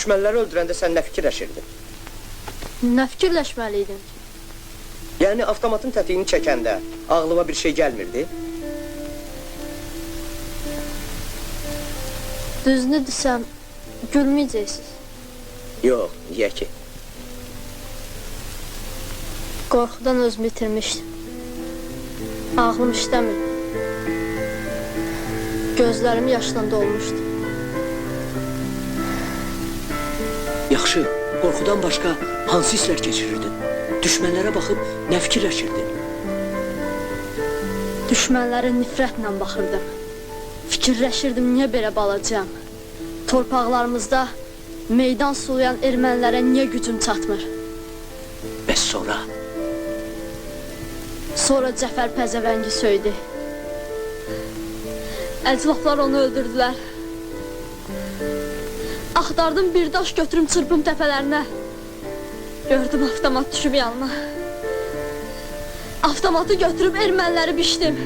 düşmənləri öldürəndə sən nə fikirləşirdin? Nə fikirləşməliydim ki? Yəni avtomatın tətiğini çəkəndə ağlıma bir şey gəlmirdi? Düzünü desəm, gülməyəcəksiniz. Yox, niyə ki? Qorxudan özümü itirmişdim. Ağlım işləmirdi. Gözlərim yaşla dolmuşdu. Yaxşı, qorxudan başqa hansı hisslər keçirirdin? Düşmənlərə baxıb nə fikirləşirdin? Düşmənlərə nifrətlə baxırdım. Fikirləşirdim, niyə belə balacam? Torpaqlarımızda meydan sulayan ermənilərə niyə gücüm çatmır? Bəs sonra? Sonra Cəfər pəzəvəngi söydü. Əclaflar onu öldürdülər. Axtardım, bir daş götürüm çırpım təpələrinə. Gördüm avtomat düşüb yanına. Avtomatı götürüb erməniləri biçdim.